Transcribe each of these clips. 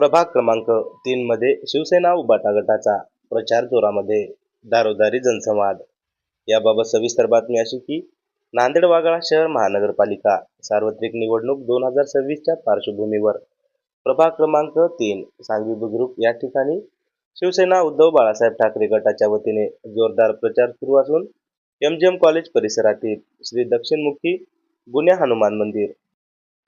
प्रभाग क्रमांक 3 मध्ये शिवसेना उबाटा गटाचा प्रचार जोरामध्ये, दारोदारी जनसंवाद. याबाबत सविस्तर बातमी अशी की नांदेड वाघाळा शहर महानगरपालिका सार्वत्रिक निवडणूक 2026च्या पार्श्वभूमीवर प्रभाग क्रमांक 3 सांगवी बुद्रुक या ठिकाणी शिवसेना उद्धव बाळासाहेब ठाकरे गटाच्या वतीने जोरदार प्रचार सुरू असून एमजीएम कॉलेज परिसरातील श्री दक्षिणमुखी गुन्हे हनुमान मंदिर,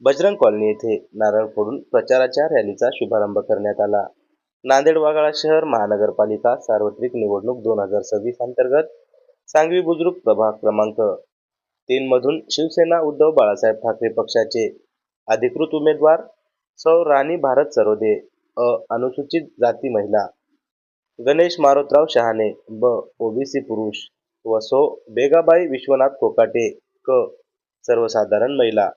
बजरंग कॉलनी येथे नारळ फोडून प्रचाराच्या रॅलीचा शुभारंभ करण्यात आला. नांदेड वाघाळा शहर महानगरपालिका सार्वत्रिक निवडणूक 2026 अंतर्गत सांगवी बुद्रुक प्रभाग क्रमांक 3 मधून शिवसेना उद्धव बाळासाहेब ठाकरे पक्षाचे अधिकृत उमेदवार सौ राणी भारत सरोदे अनुसूचित जाती महिला, गणेश मारोतराव शहाणे ओबीसी पुरुष व सौ बेगाबाई विश्वनाथ कोकाटे सर्वसाधारण महिला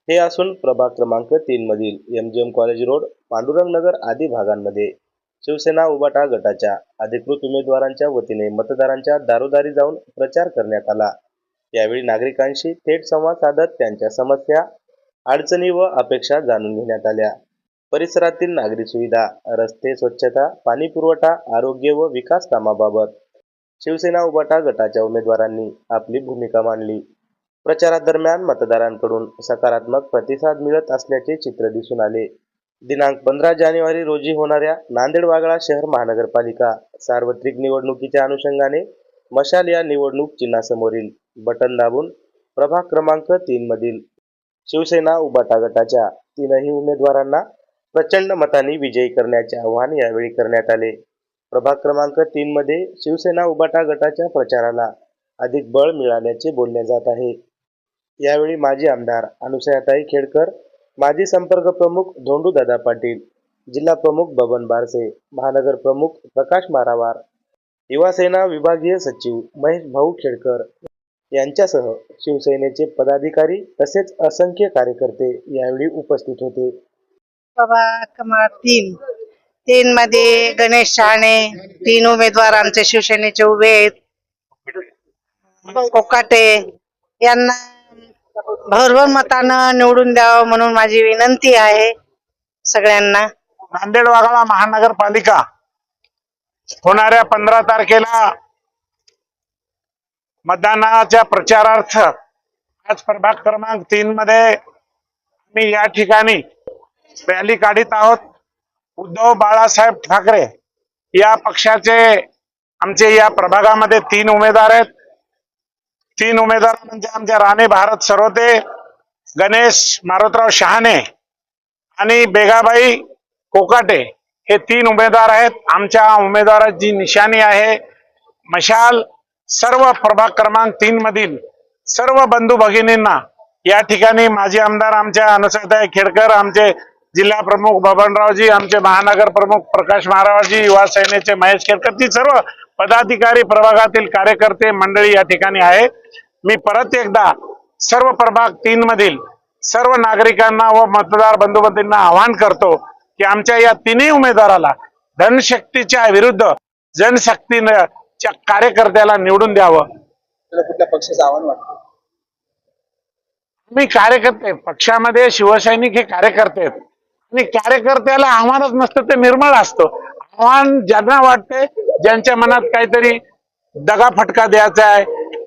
हे असून प्रभाग क्रमांक 3 मधील एमजीएम कॉलेज रोड, पांडुरंग नगर आदी भागांमध्ये शिवसेना उबाटा गटाच्या अधिकृत उमेदवारांच्या वतीने मतदारांच्या दारोदारी जाऊन प्रचार करण्यात आला. यावेळी नागरिकांशी थेट संवाद साधत त्यांच्या समस्या, अडचणी व अपेक्षा जाणून घेण्यात आल्या. परिसरातील नागरी सुविधा, रस्ते, स्वच्छता, पाणी पुरवठा, आरोग्य व विकास कामाबाबत शिवसेना उबाटा गटाच्या उमेदवारांनी आपली भूमिका मांडली. प्रचारादरम्यान मतदारांकडून सकारात्मक प्रतिसाद मिळत असल्याचे चित्र दिसून आले. दिनांक 15 जानेवारी रोजी होणाऱ्या नांदेड वाघाळा शहर महानगरपालिका सार्वत्रिक निवडणुकीच्या अनुषंगाने मशाल या निवडणूक चिन्हासमोरील बटन दाबून प्रभाग क्रमांक 3 मधील शिवसेना उबाटा गटाच्या तीनही उमेदवारांना प्रचंड मतांनी विजयी करण्याचे आवाहन यावेळी करण्यात आले. प्रभाग क्रमांक 3 मध्ये शिवसेना उबाटा गटाच्या प्रचाराला अधिक बळ मिळाल्याचे बोलले जात आहे. यावेळी माजी आमदार अनुसयाताई खेडकर, माजी संपर्क प्रमुख धोंडूदादा पाटील, जिल्हा प्रमुख बबन बारसे, महानगर प्रमुख प्रकाश मारावार, युवासेना विभागीय सचिव महेश भाऊ खेडकर यांच्यासह शिवसेनेचे पदाधिकारी तसेच असंख्य कार्यकर्ते यावेळी उपस्थित होते. प्रभाग क्रमांक 3 मध्ये गणेश शहाणे 3 उमेदवार आमचे शिवसेनेचे उभे आहेत. कोकाटे यांना भरभर मतानं निवडून द्यावं म्हणून माझी विनंती आहे सगळ्यांना. नांदेड वाघाळा महानगरपालिका होणाऱ्या 15 तारखेला मतदानाच्या प्रचारार्थ आज प्रभाग क्रमांक 3 मध्ये मी या ठिकाणी रॅली काढीत आहोत. उद्धव बाळासाहेब ठाकरे या पक्षाचे आमचे या प्रभागामध्ये 3 उमेदवार आहेत. 3 उमेदवार म्हणजे आमच्या राणी भारत सरोदे, गणेश मारोतराव शहाणे आणि बेगाबाई कोकाटे हे 3 उमेदवार आहेत. आमच्या उमेदवाराची निशाणी आहे मशाल. सर्व प्रभाग क्रमांक 3 मधील सर्व बंधू भगिनींना या ठिकाणी माजी आमदार आमच्या अनुसयाताई खेडकर, आमचे जिल्हा प्रमुख बबनरावजी, आमचे महानगर प्रमुख प्रकाश मारावाजी, युवा सेनेचे महेश खेडकरची सर्व पदाधिकारी, प्रभागातील कार्यकर्ते मंडळी या ठिकाणी आहे. मी परत एकदा सर्व प्रभाग 3 मधील सर्व नागरिकांना व मतदार बंधूंना आवाहन करतो की आमच्या या 3ही उमेदवाराला धनशक्तीच्या विरुद्ध जनशक्तीच्या कार्यकर्त्याला निवडून द्यावं. कुठल्या पक्षाचं आव्हान वाटतं? मी कार्यकर्ते, पक्षामध्ये शिवसैनिक हे कार्यकर्ते आहेत आणि कार्यकर्त्याला आव्हानच नसतं, ते निर्मळ असतं. आव्हान ज्यांना वाटते, ज्यांच्या मनात काहीतरी दगाफटका द्यायचा आहे,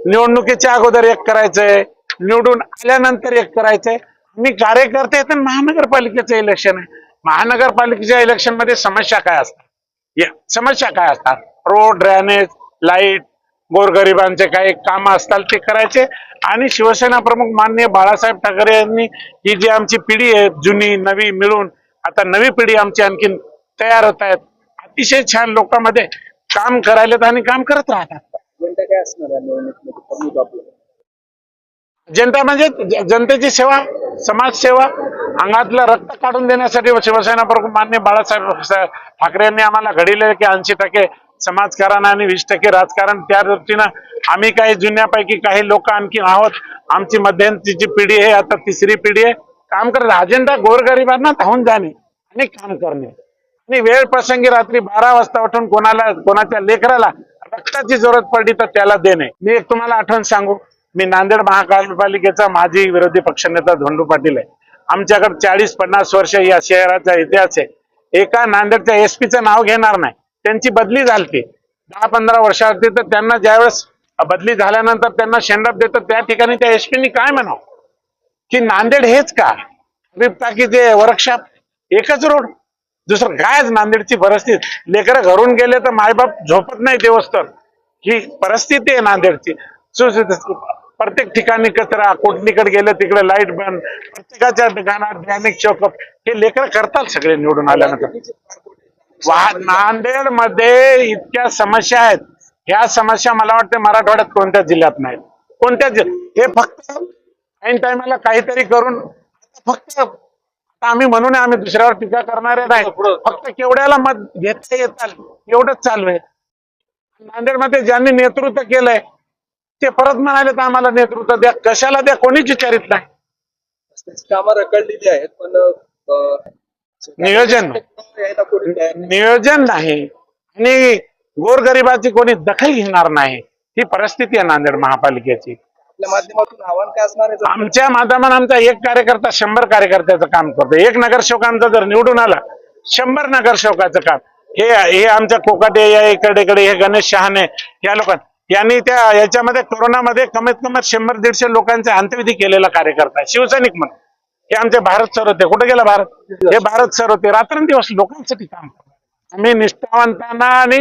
निवडणुकीच्या अगोदर एक करायचंय, निवडून आल्यानंतर एक करायचंय. मी कार्यकर्ते आहेत. महानगरपालिकेचं इलेक्शन आहे. महानगरपालिकेच्या इलेक्शन मध्ये समस्या काय असतात? समस्या काय असतात? रोड, ड्रेनेज, लाईट, गोरगरिबांचे काही काम असतात ते करायचे. आणि शिवसेना प्रमुख माननीय बाळासाहेब ठाकरे यांनी ही जी आमची पिढी आहे, जुनी नवी मिळून आता नवी पिढी आमची आणखीन तयार होत आहेत. अतिशय छान लोकांमध्ये काम करायला आणि काम करत राहतात. जनता काय असणार निवडणुकीमध्ये? जनता म्हणजे जनतेची सेवा, समाजसेवा, अंगातलं रक्त काढून देण्यासाठी शिवसेना प्रमुख माननीय बाळासाहेब ठाकरे यांनी आम्हाला घडीले की 80% समाजकारण आणि 20% राजकारण. त्या दृष्टीनं आम्ही काही जुन्यापैकी काही लोक आणखी आहोत. आमची मध्यंतरीची पिढी आहे, आता 3री पिढी आहे. काम करत अजेंडा गोरगरिबांना धावून जाणे आणि काम करणे आणि वेळ प्रसंगी रात्री 12 वाजता उठून कोणाच्या लेकराला रक्ताची जरूरत पडली तर त्याला देणे. मी एक तुम्हाला आठवण सांगू, मी नांदेड महानगरपालिकेचा माजी विरोधी पक्षनेता धोंडू पाटील आहे. आमच्याकडे 40-50 वर्ष या शहराचा इतिहास आहे. एका नांदेडच्या एसपीचं नाव घेणार नाही, त्यांची बदली झाली 10-15 वर्षावरती. तर त्यांना ज्यावेळेस बदली झाल्यानंतर त्यांना शेंडप देतात त्या ठिकाणी त्या एसपीनी काय म्हणावं की नांदेड हेच का, हबीब टाकीचे वर्कशॉप एकच रोड, दुसरं कायच नांदेडची परिस्थिती. लेकरं घरून गेले तर मायबाप झोपत नाही दिवसभर, ही परिस्थिती आहे नांदेडची. प्रत्येक ठिकाणी कचरा, कोटणीकडे गेलं तिकडे लाईट बंद, प्रत्येकाच्या ठिकाणात ड्रेनेज चौकअप, हे लेकरं करतात सगळे निवडून आल्यानंतर. नांदेड मध्ये इतक्या समस्या आहेत, ह्या समस्या मला वाटतं मराठवाड्यात कोणत्याच जिल्ह्यात नाहीत. हे फक्त ऐन टायमाला काहीतरी करून फक्त आम्ही म्हणून आम्ही दुसऱ्यावर टीका करणारे नाही, फक्त केवढ्याला मत घेता येतात एवढंच चालू आहे. नांदेडमध्ये ज्यांनी नेतृत्व केलंय ते परत म्हणाले तर आम्हाला नेतृत्व द्या, कशाला द्या, कोणीच विचारित नाही. कामं रखडलेली आहेत पण नियोजन नाही आणि गोरगरिबाची कोणी दखल घेणार नाही, ही परिस्थिती आहे नांदेड महापालिकेची. आपल्या माध्यमातून आव्हान काय असणार आहे? आमच्या माध्यमातून आमचा एक कार्यकर्ता 100 कार्यकर्त्याचं काम करतो. एक नगरसेवक आमचा जर निवडून आला 100 नगरसेवकाचं काम. हे आमच्या कोकाटे या इकडे हे गणेश शहाणे या लोकांनी यांनी त्या याच्यामध्ये कोरोनामध्ये कमीत कमी 100-150 लोकांचा अंत्यविधी केलेला कार्यकर्ता आहे, शिवसैनिक म्हणून. हे आमचे भारत सर होते. कुठे गेला भारत? हे भारत सर होते. रात्रंदिवस लोकांसाठी काम करतात. आम्ही निष्ठावंतांना आणि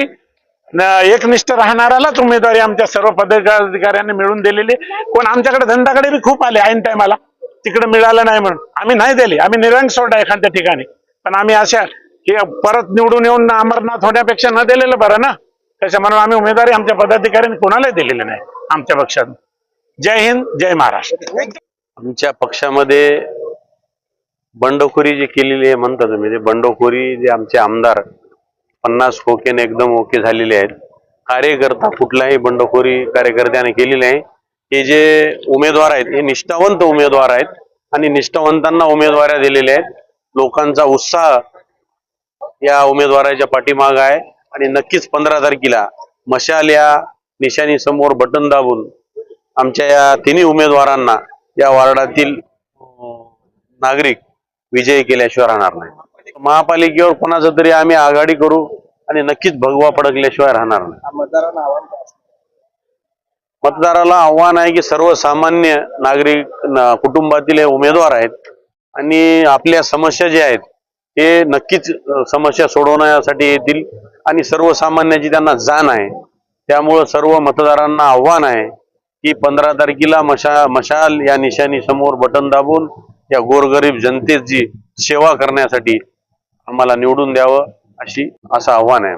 एकनिष्ठ राहणाऱ्यालाच उमेदवारी आमच्या सर्व पदाधिकाऱ्यांनी मिळून दिलेली. पण आमच्याकडे धंदाकडे बी खूप आले ऐन टायमाला, तिकडे मिळालं नाही म्हणून आम्ही नाही दिली. आम्ही निरंग सोडा एखाद्या ठिकाणी, पण आम्ही अशा हे परत निवडून येऊन अमरनाथ होण्यापेक्षा न दिलेलं बरं ना. त्याच्या म्हणून आम्ही उमेदवारी आमच्या पदाधिकाऱ्यांनी कोणालाही दिलेली नाही आमच्या पक्षात. जय हिंद, जय महाराष्ट्र. आमच्या पक्षामध्ये बंडखोरी जी केलेली आहे म्हणता तुम्ही, ते बंडखोरी जे आमचे आमदार 50 खोकेने एकदम ओके झालेले आहेत. कार्यकर्ता कुठलाही बंडखोरी कार्यकर्त्याने केलेली नाही. हे जे उमेदवार आहेत हे निष्ठावंत उमेदवार आहेत आणि निष्ठावंतांना उमेदवाऱ्या दिलेल्या आहेत. लोकांचा उत्साह या उमेदवाराच्या पाठीमाग आहे आणि नक्कीच 15 तारखेला मशाल या निशाणी समोर बटन दाबून आमच्या या तिन्ही उमेदवारांना या वार्डातील नागरिक विजयी केल्याशिवाय राहणार नाही. महापालिकेवर कोणाचं तरी आम्ही आघाडी करू आणि नक्कीच भगवा फडकल्याशिवाय राहणार नाही. मतदारांना आव्हान काय असणार? मतदाराला आव्हान आहे की सर्वसामान्य नागरिक कुटुंबातील हे उमेदवार आहेत आणि आपल्या समस्या ज्या आहेत हे नक्कीच समस्या सोडवण्यासाठी येतील आणि सर्वसामान्याची त्यांना जाण आहे. त्यामुळं सर्व मतदारांना आव्हान आहे की 15 तारखेला मशाल या निशाणी समोर बटन दाबून या गोरगरीब जनतेची सेवा करण्यासाठी आम्हाला निवडून द्यावं असं आव्हान आहे.